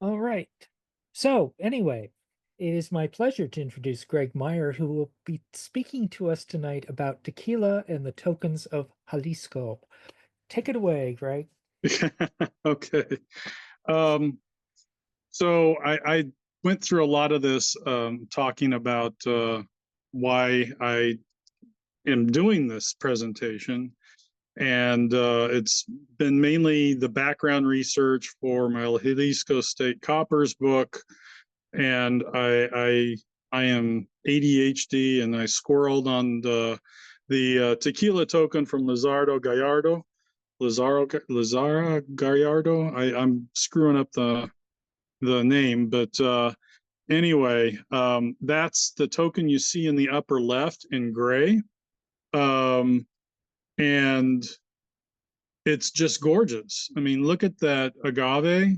All right. So, anyway, it is my pleasure to introduce Greg Meyer, who will be speaking to us tonight about tequila and the tokens of Jalisco. Take it away, Greg. Okay. Um, so I went through a lot of this talking about why I am doing this presentation. And it's been mainly the background research for my Jalisco State Coppers book. And I am ADHD, and I squirreled on the tequila token from Lizardo Gallardo. Lazara Gallardo. I'm screwing up the name, but anyway, that's the token you see in the upper left in gray, um, and it's just gorgeous. I mean, look at that agave.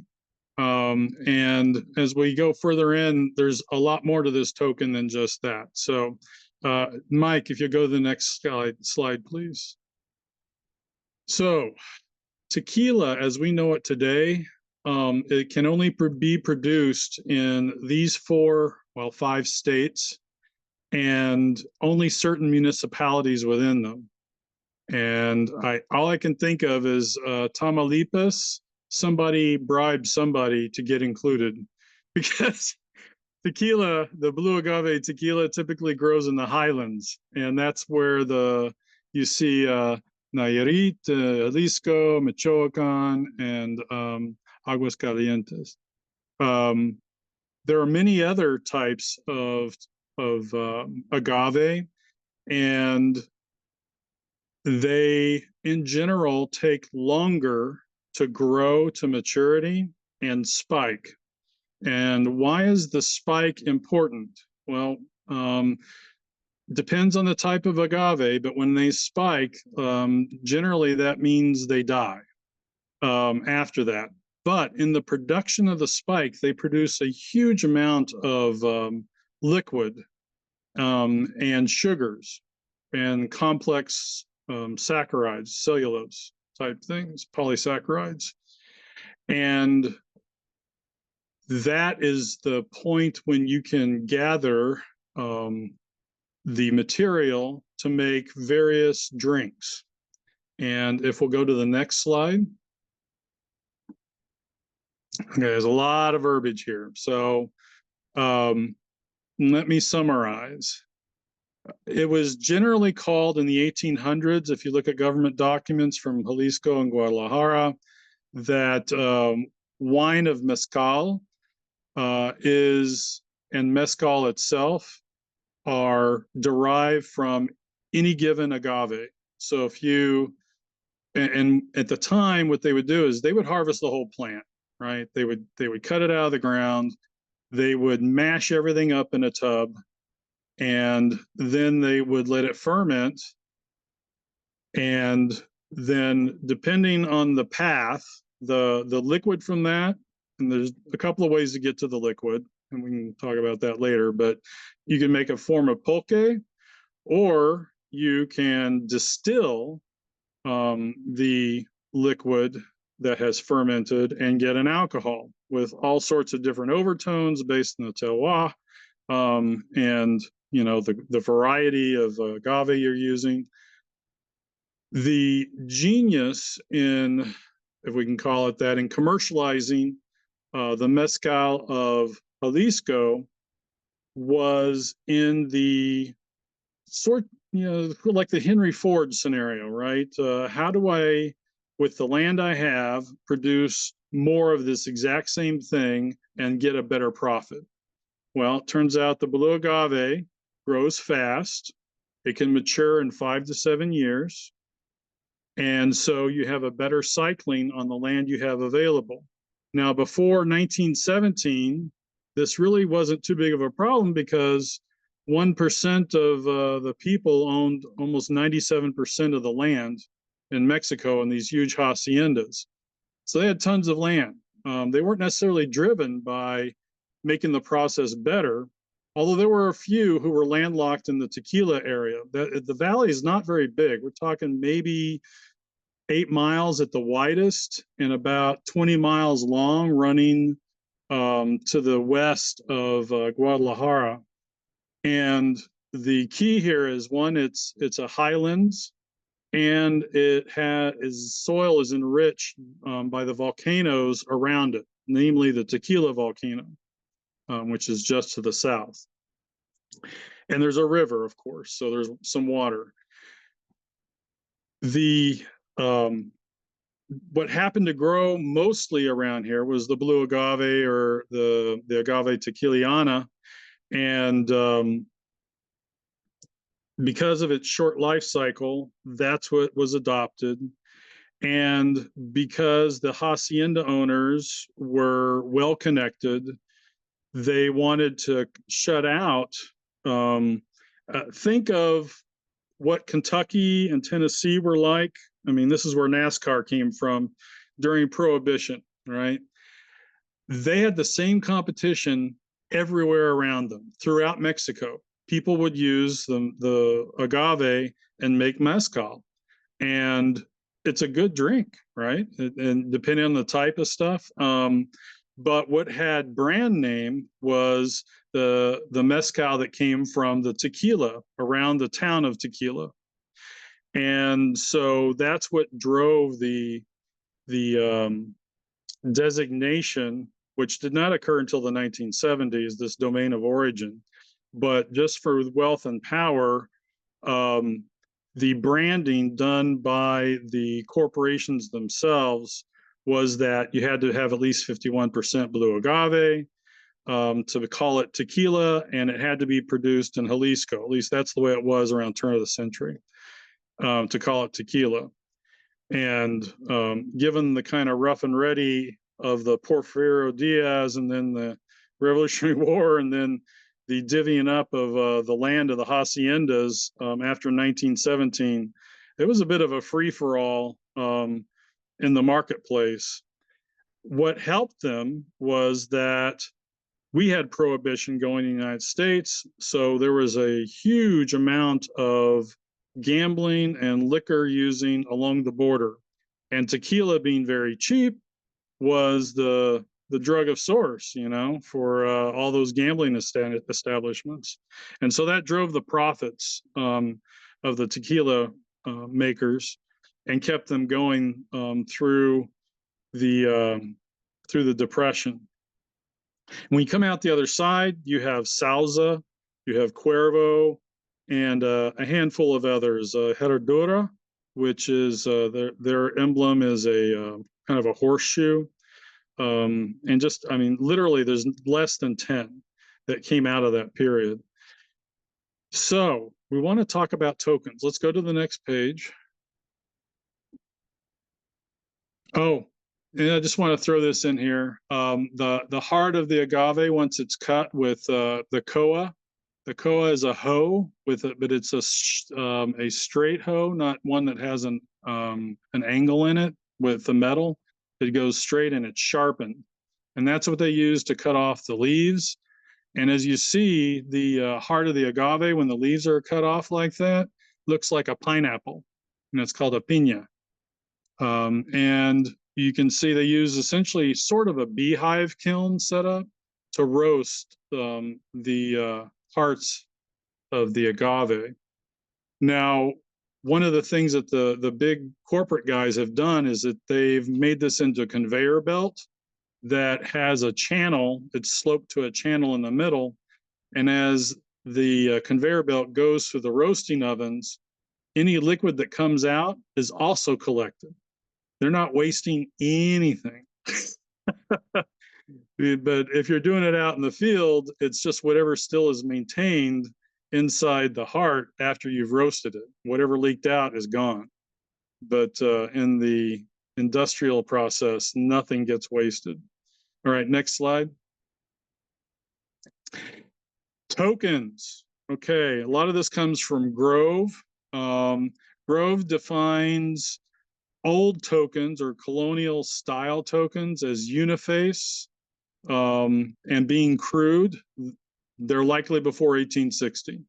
And as we go further in, there's a lot more to this token than just that. So, Mike, if you go to the next slide, please. So, tequila, as we know it today, it can only be produced in these five states, and only certain municipalities within them. And all I can think of is Tamaulipas. Somebody bribed somebody to get included, because tequila, the blue agave tequila, typically grows in the highlands, and that's where you see Nayarit, Jalisco, Michoacan, and Aguascalientes. Um, there are many other types of agave, and they, in general, take longer to grow to maturity and spike. And why is the spike important? Well, depends on the type of agave, but when they spike, generally that means they die after that. But in the production of the spike, they produce a huge amount of liquid and sugars and complex saccharides, cellulose type things, polysaccharides. And that is the point when you can gather the material to make various drinks. And if we'll go to the next slide. Okay, there's a lot of verbiage here. So let me summarize. It was generally called in the 1800s, if you look at government documents from Jalisco and Guadalajara, that wine of mezcal and mezcal itself are derived from any given agave. So and at the time, what they would do is they would harvest the whole plant, right? They would cut it out of the ground. They would mash everything up in a tub, and then they would let it ferment. And then, depending on the path, the liquid from that, and there's a couple of ways to get to the liquid, and we can talk about that later, but you can make a form of pulque, or you can distill the liquid that has fermented and get an alcohol with all sorts of different overtones based on the terroir, and the variety of agave you're using. The genius in, if we can call it that, in commercializing the mezcal of Jalisco was in the like the Henry Ford scenario, right? How do I, with the land I have, produce more of this exact same thing and get a better profit? Well, it turns out the blue agave grows fast. It can mature in 5 to 7 years. And so you have a better cycling on the land you have available. Now, before 1917, this really wasn't too big of a problem, because 1% of the people owned almost 97% of the land in Mexico in these huge haciendas. So they had tons of land. They weren't necessarily driven by making the process better, although there were a few who were landlocked in the tequila area. The valley is not very big. We're talking maybe 8 miles at the widest and about 20 miles long, running to the west of Guadalajara. And the key here is one, it's a highlands, and soil is enriched by the volcanoes around it, namely the Tequila volcano, which is just to the south. And there's a river, of course, so there's some water. The what happened to grow mostly around here was the blue agave, or the agave tequiliana, and because of its short life cycle, that's what was adopted. And because the hacienda owners were well connected, they wanted to shut out. Think of what Kentucky and Tennessee were like. I mean, this is where NASCAR came from during Prohibition, right? They had the same competition everywhere around them throughout Mexico. People would use the agave and make mezcal, and it's a good drink, right? And depending on the type of stuff. But what had brand name was the mezcal that came from the tequila around the town of Tequila. And so that's what drove the designation, which did not occur until the 1970s, this domain of origin. But just for wealth and power, the branding done by the corporations themselves was that you had to have at least 51% blue agave to call it tequila, and it had to be produced in Jalisco. At least that's the way it was around turn of the century, to call it tequila. And given the kind of rough and ready of the Porfirio Diaz, and then the Revolutionary War, and then the divvying up of the land of the haciendas after 1917, it was a bit of a free-for-all in the marketplace. What helped them was that we had prohibition going in the United States, so there was a huge amount of gambling and liquor using along the border. And tequila, being very cheap, was the drug of source, for all those gambling establishments. And so that drove the profits of the tequila makers and kept them going through the Depression. When you come out the other side, you have Salsa, you have Cuervo, and a handful of others. Herradura, which is their emblem is a kind of a horseshoe. And just, I mean, literally there's less than 10 that came out of that period. So we want to talk about tokens. Let's go to the next page. Oh, and I just want to throw this in here. The heart of the agave, once it's cut with the koa. The koa is a hoe with it, but it's a straight hoe, not one that has an angle in it with the metal. It goes straight and it's sharpened, and that's what they use to cut off the leaves. And as you see, the heart of the agave, when the leaves are cut off like that, looks like a pineapple, and it's called a piña. And you can see they use essentially sort of a beehive kiln setup to roast the parts of the agave. Now, one of the things that the big corporate guys have done is that they've made this into a conveyor belt that has a channel. It's sloped to a channel in the middle, and as the conveyor belt goes through the roasting ovens, any liquid that comes out is also collected. They're not wasting anything. But if you're doing it out in the field, it's just whatever still is maintained inside the heart after you've roasted it. Whatever leaked out is gone. But in the industrial process, nothing gets wasted. All right, next slide. Tokens. Okay, a lot of this comes from Grove. Grove defines old tokens or colonial style tokens as uniface and being crude. They're likely before 1860.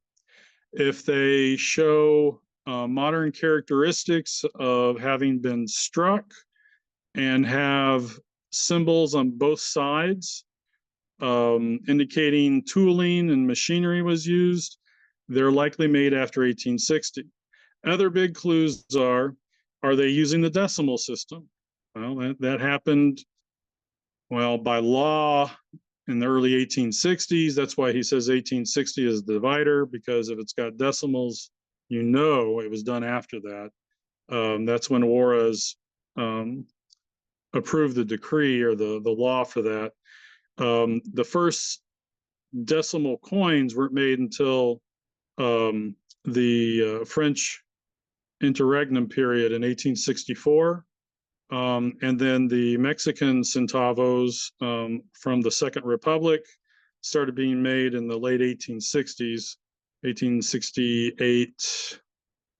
If they show modern characteristics of having been struck and have symbols on both sides, indicating tooling and machinery was used. They're likely made after 1860. Other big clues are they using the decimal system? Well, that happened, well, by law in the early 1860s. That's why he says 1860 is the divider, because if it's got decimals, you know it was done after that. That's when Juarez approved the decree or the law for that. The first decimal coins weren't made until the French interregnum period in 1864. And then the Mexican centavos from the Second Republic started being made in the late 1860s, 1868,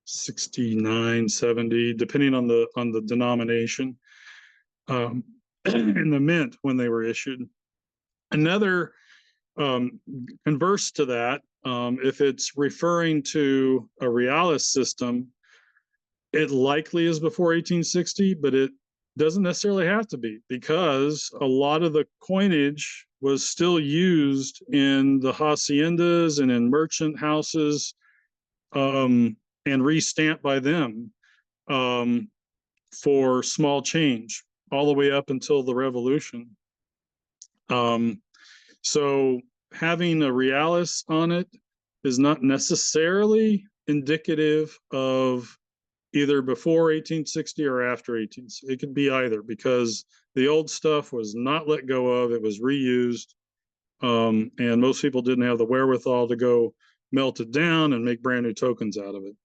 69, 70, depending on the denomination, in the mint when they were issued. Another converse to that, if it's referring to a realis system, it likely is before 1860, but it doesn't necessarily have to be, because a lot of the coinage was still used in the haciendas and in merchant houses, and re-stamped by them for small change all the way up until the revolution. So having a realis on it is not necessarily indicative of either before 1860 or after 1860. It could be either, because the old stuff was not let go of, it was reused, and most people didn't have the wherewithal to go melt it down and make brand new tokens out of it.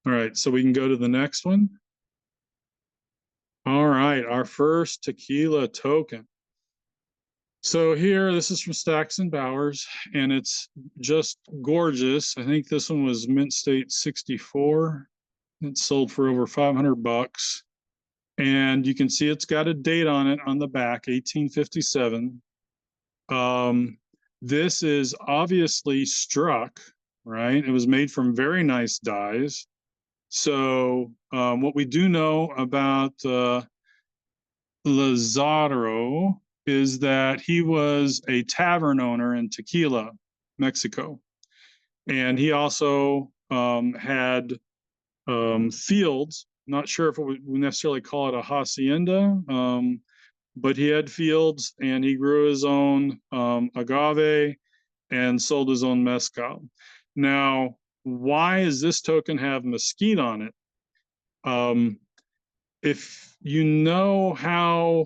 All right, so we can go to the next one. All right, our first tequila token. So here, this is from Stacks and Bowers, and it's just gorgeous. I think this one was mint state 64. It sold for over $500, and you can see it's got a date on it on the back, 1857. This is obviously struck, right? It was made from very nice dyes. So what we do know about Lazaro is that he was a tavern owner in Tequila, Mexico, and he also had fields. Not sure if we necessarily call it a hacienda, but he had fields, and he grew his own agave and sold his own mezcal. Now, why does this token have mesquite on it? If you know how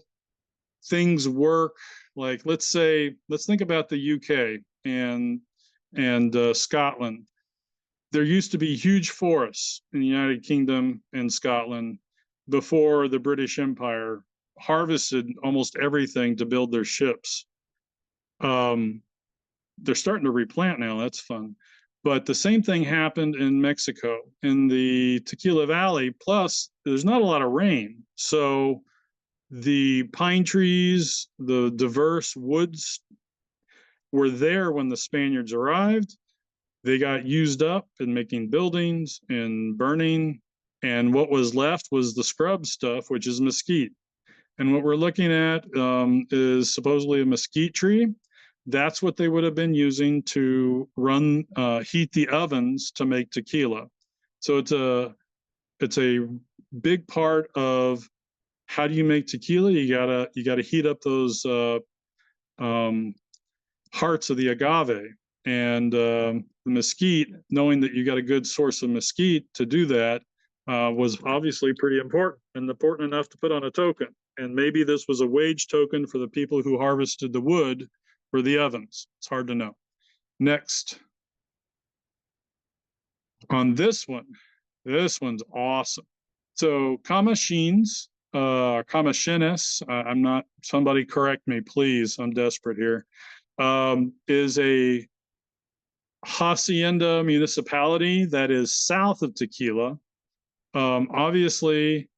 things work, like let's think about the UK and Scotland. There used to be huge forests in the United Kingdom and Scotland before the British Empire harvested almost everything to build their ships. They're starting to replant now. That's fun. But the same thing happened in Mexico, in the Tequila Valley. Plus, there's not a lot of rain. So the pine trees, the diverse woods were there when the Spaniards arrived. They got used up in making buildings and burning. And what was left was the scrub stuff, which is mesquite. And what we're looking at is supposedly a mesquite tree. That's what they would have been using to heat the ovens to make tequila. So it's a big part of how do you make tequila. You gotta heat up those hearts of the agave, and the mesquite. Knowing that you got a good source of mesquite to do that was obviously pretty important, and important enough to put on a token. And maybe this was a wage token for the people who harvested the wood for the ovens. It's hard to know. Next, on this one's awesome. So Kamashines, I'm not, somebody correct me, please. I'm desperate here. Is a hacienda municipality that is south of Tequila. Obviously,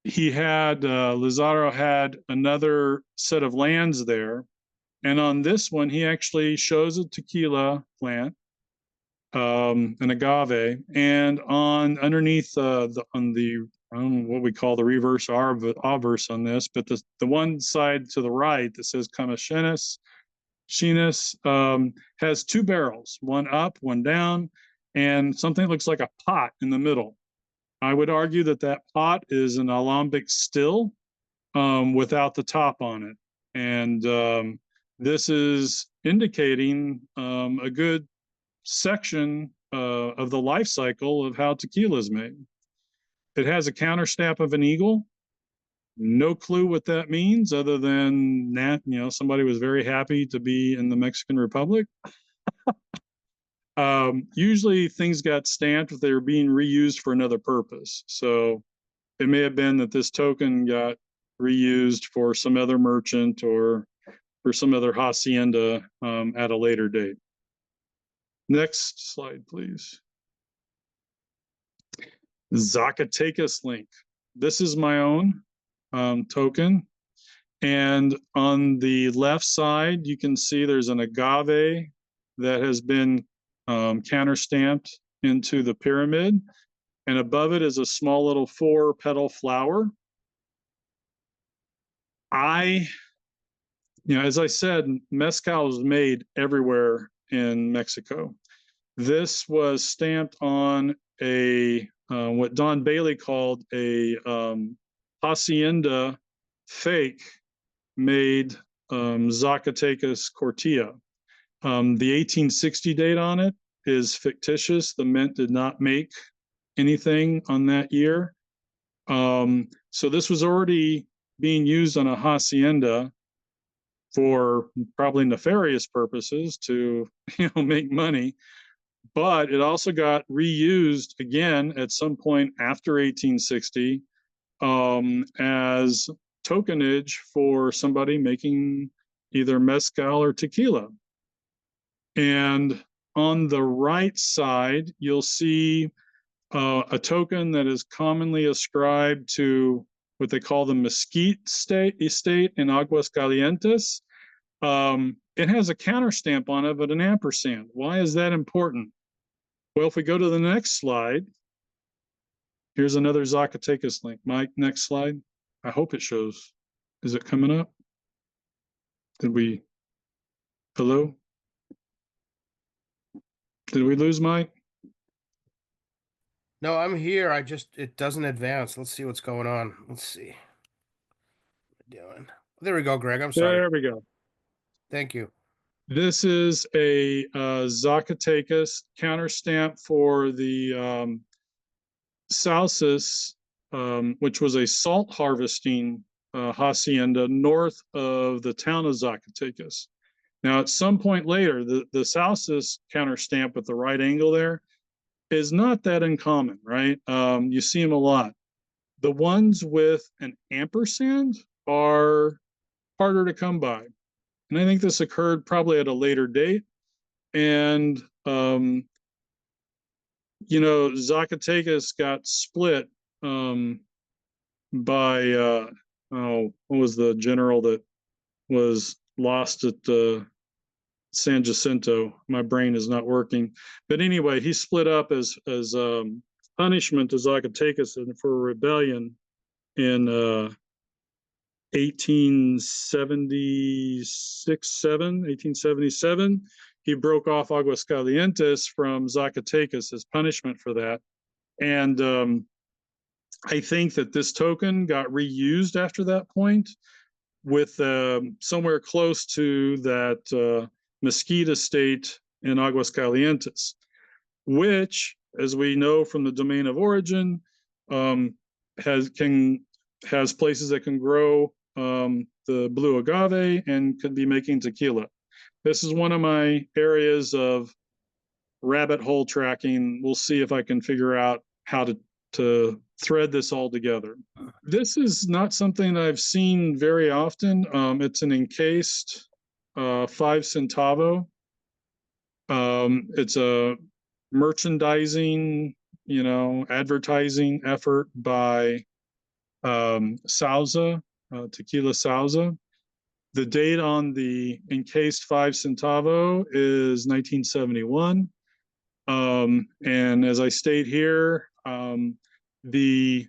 Lazaro had another set of lands there, and on this one he actually shows a tequila plant, an agave, and underneath on the I don't know what we call the reverse obverse on this, but the one side to the right that says Commissionus Shinus has two barrels, one up, one down, and something that looks like a pot in the middle. I would argue that that pot is an alembic still without the top on it. And this is indicating a good section of the life cycle of how tequila is made. It has a counter stamp of an eagle. No clue what that means other than that, somebody was very happy to be in the Mexican Republic. Usually things got stamped if they were being reused for another purpose. So it may have been that this token got reused for some other merchant or for some other hacienda at a later date. Next slide, please. Zacatecas link. This is my own token. And on the left side, you can see there's an agave that has been counter-stamped into the pyramid. And above it is a small little 4-petal flower. As I said, mezcal is made everywhere in Mexico. This was stamped on a what Don Bailey called a hacienda fake made Zacatecas Cortilla. The 1860 date on it is fictitious. The mint did not make anything on that year. So this was already being used on a hacienda for probably nefarious purposes to make money. But it also got reused again at some point after 1860 as tokenage for somebody making either mezcal or tequila. And on the right side, you'll see a token that is commonly ascribed to what they call the Mesquite estate in Aguascalientes. It has a counter stamp on it, but an ampersand. Why is that important? Well, if we go to the next slide, here's another Zacatecas link. Mike, next slide. I hope it shows. Is it coming up? Hello? Did we lose Mike? No, I'm here. It doesn't advance. Let's see what's going on. Let's see. What am I doing? There we go, Greg. I'm sorry. There we go. Thank you. This is a Zacatecas counter stamp for the Salsas, which was a salt harvesting hacienda north of the town of Zacatecas. Now, at some point later, the Salsas counter stamp with the right angle there is not that uncommon, right? You see them a lot. The ones with an ampersand are harder to come by. And I think this occurred probably at a later date. And, Zacatecas got split by, what was the general that was lost at San Jacinto? My brain is not working. But anyway, he split up as punishment to Zacatecas for a rebellion in 1877. He broke off Aguascalientes from Zacatecas as punishment for that. And I think that this token got reused after that point with somewhere close to that Mesquite estate in Aguascalientes, which, as we know from the domain of origin, has places that can grow the blue agave and could be making tequila. This is one of my areas of rabbit hole tracking. We'll see if I can figure out how to thread this all together. This is not something I've seen very often. It's an encased 5 centavo. It's a merchandising, advertising effort by Sauza, Tequila Sauza. The date on the encased 5 centavo is 1971. And as I state here, the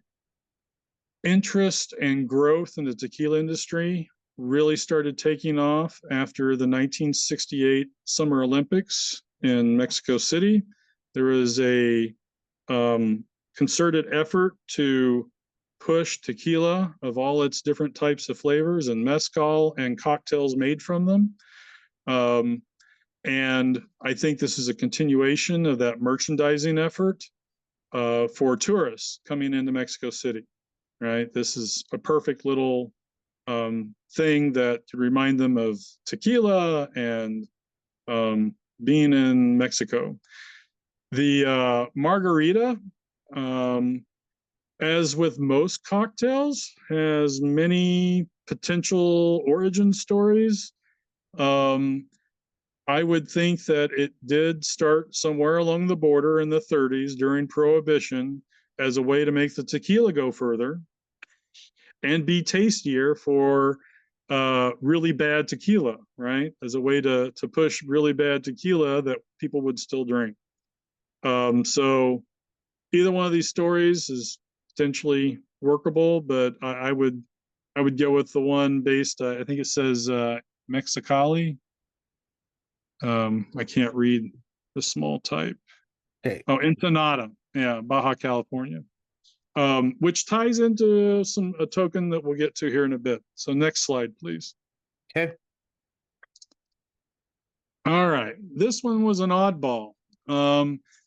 interest and growth in the tequila industry really started taking off after the 1968 Summer Olympics in Mexico City. There was a concerted effort to push tequila of all its different types of flavors and mezcal and cocktails made from them. And I think this is a continuation of that merchandising effort for tourists coming into Mexico City, right? This is a perfect little thing that to remind them of tequila and being in Mexico. The margarita, as with most cocktails, has many potential origin stories. I would think that it did start somewhere along the border in the 30s during Prohibition as a way to make the tequila go further and be tastier for really bad tequila, right? As a way to push really bad tequila that people would still drink. So either one of these stories is potentially workable, but I would go with the one based, I think it says Mexicali. I can't read the small type. Okay. Oh, Ensenada, yeah, Baja California, which ties into a token that we'll get to here in a bit. So next slide, please. Okay. All right, this one was an oddball.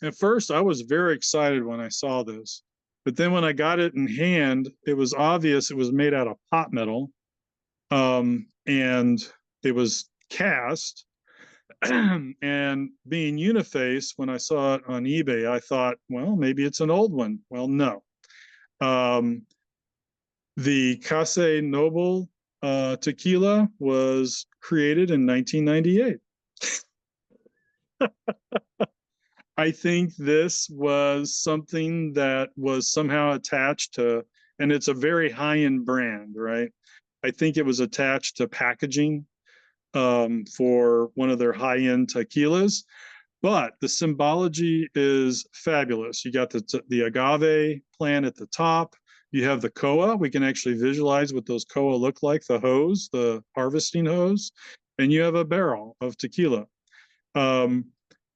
At first, I was very excited when I saw this, but then when I got it in hand, it was obvious it was made out of pot metal, and it was cast. And being uniface, when I saw it on eBay, I thought, well, maybe it's an old one. Well, no. The Casa Noble tequila was created in 1998. I think this was something that was somehow attached to, and it's a very high-end brand, right? I think it was attached to packaging for one of their high-end tequilas, but the symbology is fabulous. You got the agave plant at the top. You have the koa. We can actually visualize what those koa look like, the hose, the harvesting hose, and you have a barrel of tequila.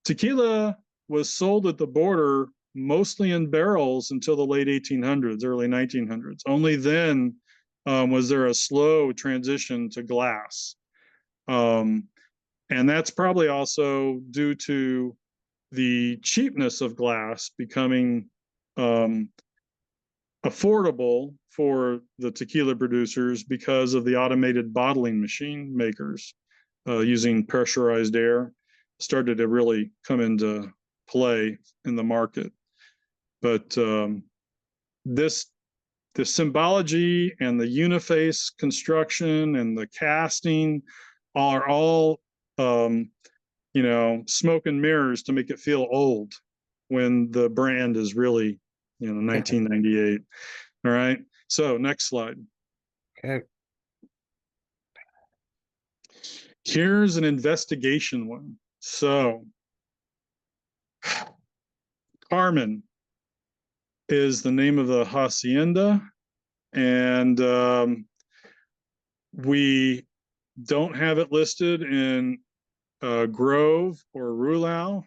Tequila was sold at the border mostly in barrels until the late 1800s, early 1900s. Only then was there a slow transition to glass. And that's probably also due to the cheapness of glass becoming affordable for the tequila producers because of the automated bottling machine makers using pressurized air started to really come into play in the market. But the symbology and the uniface construction and the casting are all smoke and mirrors to make it feel old when the brand is really 1998. All right, so next slide. Okay. Here's an investigation one. So Carmen is the name of the hacienda, and we don't have it listed in Grove or Rulau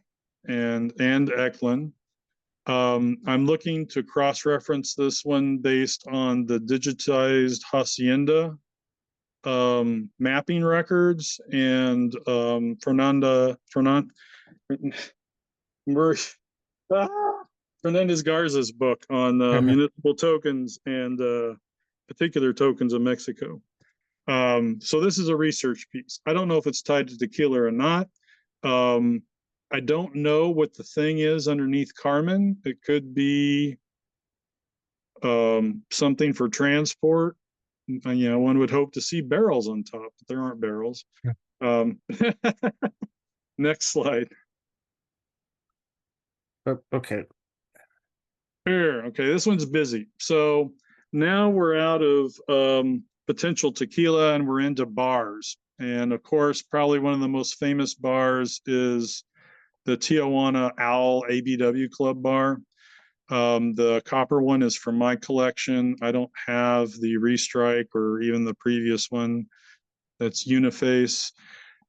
and Eklund. I'm looking to cross-reference this one based on the digitized hacienda mapping records and Fernandez Garza's book on municipal tokens and particular tokens of Mexico. So this is a research piece. I don't know if it's tied to tequila or not. I don't know what the thing is underneath Carmen. It could be something for transport. One would hope to see barrels on top, but there aren't barrels. Next slide. Okay. Here, okay, this one's busy. So now we're out of potential tequila and we're into bars. And of course, probably one of the most famous bars is the Tijuana Owl ABW Club Bar. The copper one is from my collection. I don't have the restrike or even the previous one. That's Uniface.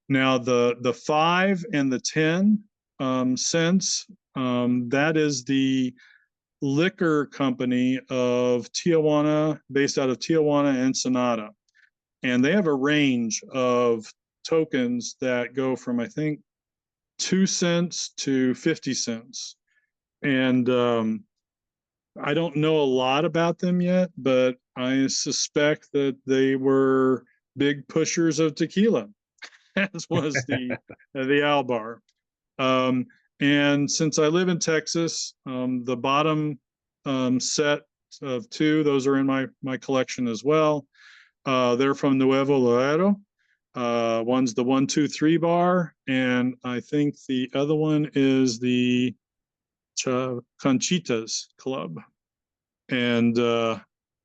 Now the 5 and the 10 cents, that is the liquor company of Tijuana, based out of Tijuana and Ensenada. And they have a range of tokens that go from, I think, 2 cents to 50 cents. And I don't know a lot about them yet, but I suspect that they were big pushers of tequila, as was the Albar. And since I live in Texas, the bottom set of 2, those are in my collection as well. They're from Nuevo Laredo. One's the 1, 2, 3 bar, and I think the other one is the Conchitas Club. And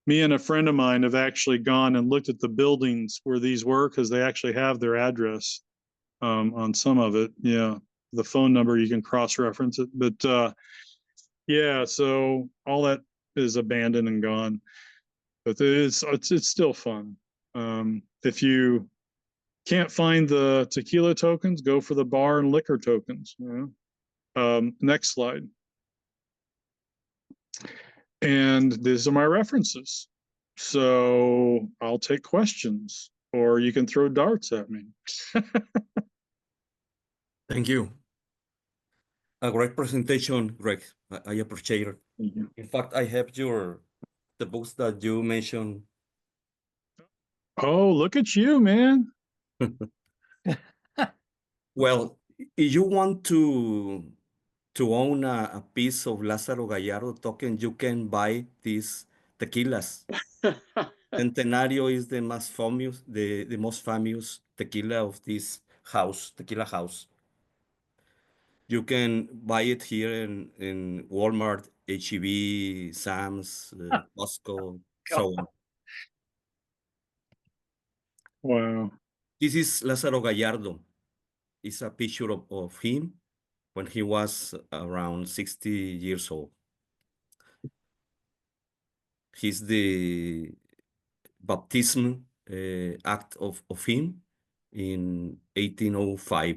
me and a friend of mine have actually gone and looked at the buildings where these were, because they actually have their address on some of it. Yeah, the phone number, you can cross-reference it. But yeah, so all that is abandoned and gone. But it's still fun. If you can't find the tequila tokens, go for the bar and liquor tokens. You know? Next slide. And these are my references. So I'll take questions, or you can throw darts at me. Thank you. A great presentation, Greg. I appreciate it. In fact, I have the books that you mentioned. Oh, look at you, man. Well, if you want to own a piece of Lázaro Gallardo token, you can buy these tequilas. Centenario is the most famous, the most famous tequila of this house, tequila house. You can buy it here in Walmart, H-E-B, Sam's, Costco, so on. Wow. This is Lázaro Gallardo. It's a picture of him when he was around 60 years old. He's the baptism act of him in 1805.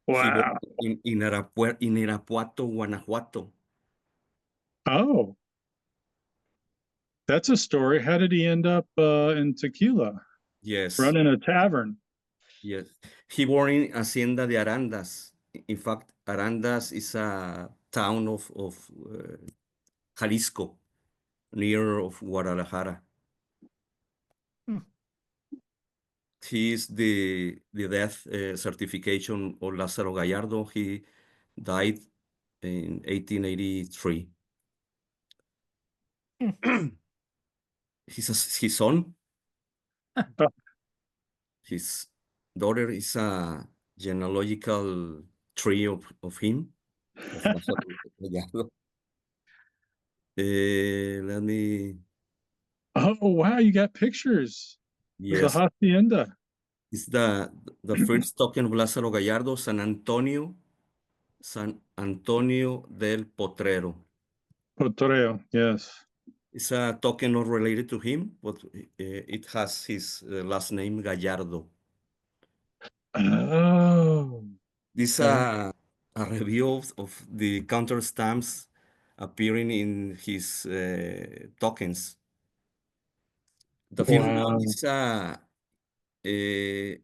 He was Wow. in Irapuato, Guanajuato. Oh, that's a story. How did he end up in Tequila? Yes. Running a tavern. Yes. He born in Hacienda de Arandas. In fact, Arandas is a town of Jalisco, near of Guadalajara. He is the death certification of Lázaro Gallardo. He died in 1883. His son, his daughter is a genealogical tree of him, of Lázaro Gallardo. Let me. Oh, wow, you got pictures. There's Yes, a hacienda. it's the first token of Lázaro Gallardo, San Antonio del Potrero. Potrero, yes. It's a token not related to him, but it has his last name, Gallardo. Oh. This is a review of the counter stamps appearing in his tokens. The first one Wow. is a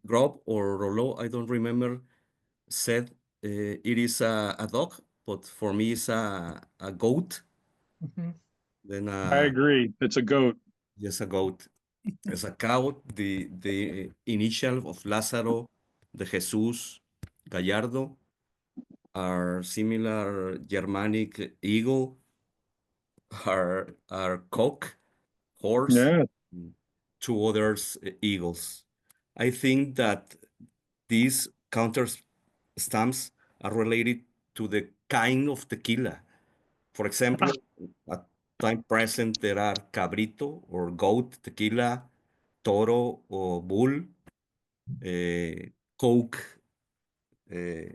Grob or Rollo, I don't remember, said it is a dog, but for me it's a goat. Then I agree. It's a goat. yes, a goat. It's a cow, the initial of Lázaro, de Jesus, Gallardo, are similar Germanic eagle, are cock, horse, Yeah. two others eagles. I think that these counter stamps are related to the kind of tequila. For example, at time present, there are cabrito or goat tequila, toro or bull, coke,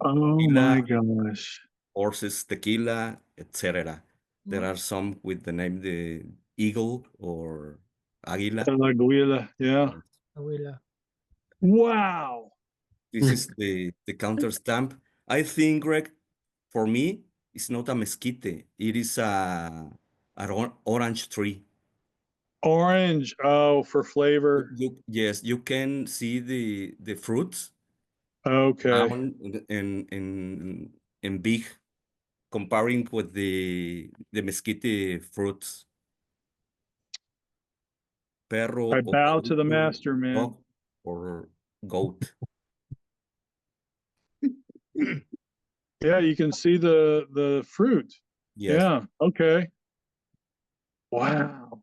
Oh tequila, my gosh. horses tequila, etc. There are some with the name the eagle or águila. La Guila, yeah. Abuela. Wow. This is the counter stamp. I think, Greg, for me, it's not a mesquite. It is an orange tree. Orange. Oh, for flavor. Yes, you can see the fruits Okay. down in big, comparing with the mesquite fruits. Perro I o bow to the cabrito, master, man. dog or goat. Yeah, you can see the fruit. Yes. Yeah. Okay. Wow.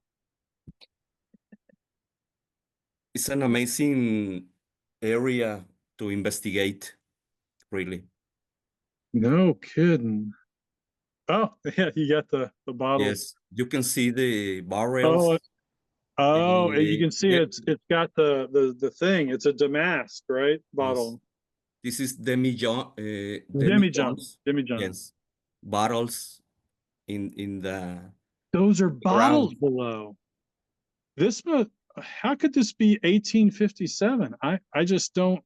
It's an amazing area to investigate, really. No kidding. Oh, yeah, you got the bottles. Yes, you can see the barrels. Oh, oh, and you eh, can see yeah, it's got the thing. It's a damask, right? yes. Bottle. This is demi-john, Demijohn. demi-johns. Demijohn. Yes, bottles in the Those are ground. bottles below. This must, how could this be 1857? I just don't,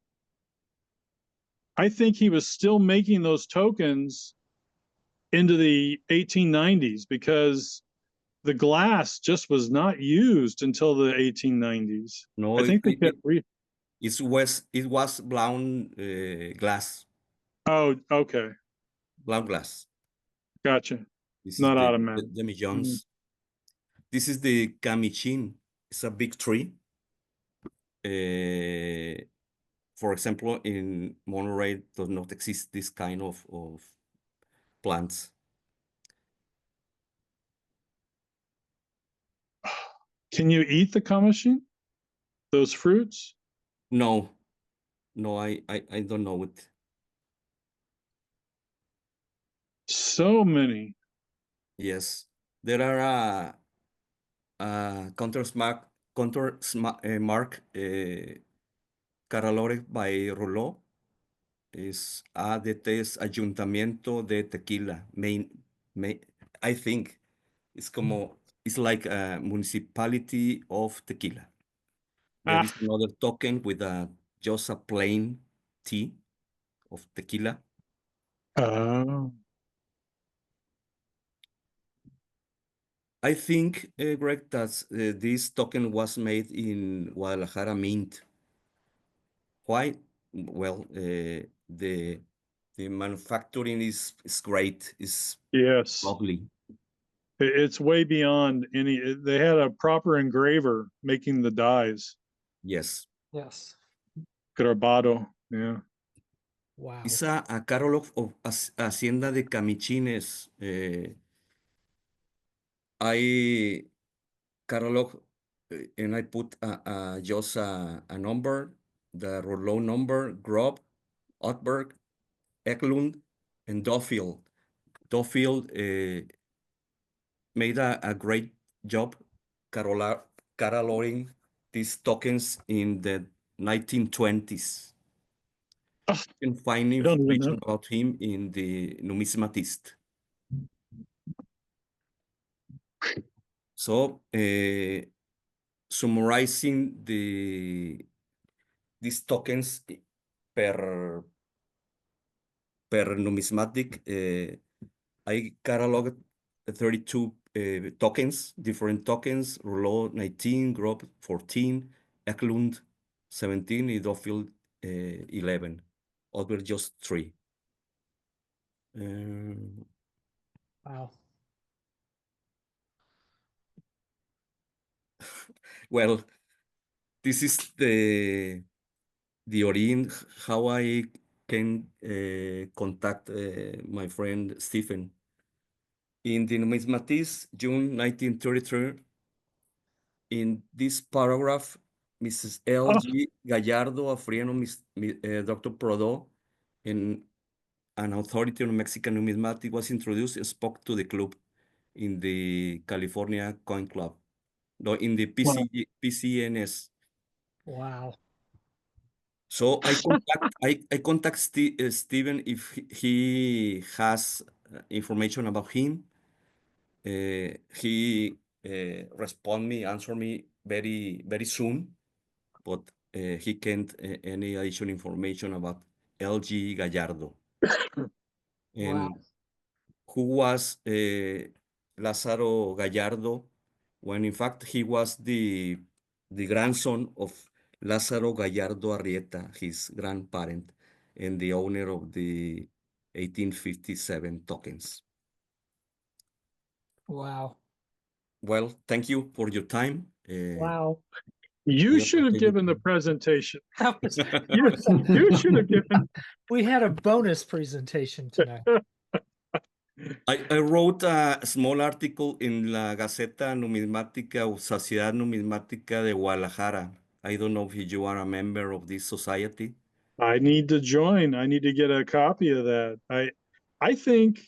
I think he was still making those tokens into the 1890s because the glass just was not used until the 1890s. No, I think they kept it was blown glass, oh, okay. blown glass. Gotcha. This is Not the automatic. demi-johns. This is the camichin. It's a big tree. For example, in Monterey does not exist this kind of plants. Can you eat the kamashin? Those fruits? No, no, I don't know it. So many. Yes, there are mark Caralore by Rollo is ADT's Ayuntamiento de Tequila. I think it's como it's like a municipality of Tequila. There Ah, is another token with just a plain tea of tequila. oh. I think, Greg, that this token was made in Guadalajara Mint. Why? Well, the manufacturing is great, is Yes. lovely. It's way beyond any, they had a proper engraver making the dies. Yes. Yes. Grabado. Yeah. Wow. It's a catalog of Hacienda de Camichines. I catalog and I put just a number, the Rollo number, Grob, Otberg, Eklund, and Duffield. Duffield made a great job cataloging these tokens in the 1920s. Oh, You can find I don't even know. information about him in the Numismatist. So, summarizing these tokens per numismatic, I cataloged 32 tokens, different tokens, Rouleau 19, Grob 14, Eklund 17, and Duffield 11. Other just 3. Wow. Well, this is the origin, how I can contact my friend Stephen. In the Numismatist, June 1933, in this paragraph, Mrs. Oh, L.G. Gallardo Afrieno, Dr. Prodo, and an authority on Mexican numismatic was introduced and spoke to the club in the California Coin Club, no, in the wow. PCNS. Wow. So I contact Steven if he has information about him. he answer me very soon, but he can't any additional information about LG Gallardo. And Wow. who was Lázaro Gallardo, when in fact he was the grandson of Lázaro Gallardo Arrieta, his grandparent, and the owner of the 1857 tokens. Wow. Well, thank you for your time. Wow. You I should have appreciate given the it. presentation. That was, You should have given. we had a bonus presentation tonight. I wrote a small article in La Gaceta Numismática o Sociedad Numismática de Guadalajara. I don't know if you are a member of this society. I need to join. I need to get a copy of that. I think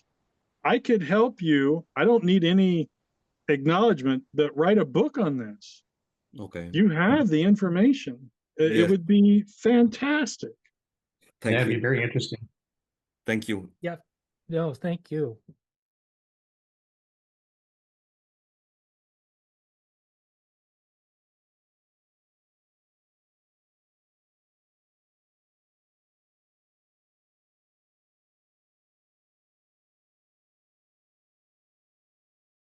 I could help you. I don't need any acknowledgement, but write a book on this. Okay. You have the information. It Yes. would be fantastic. Thank That'd you. be very interesting. Thank you. Yeah. No, thank you.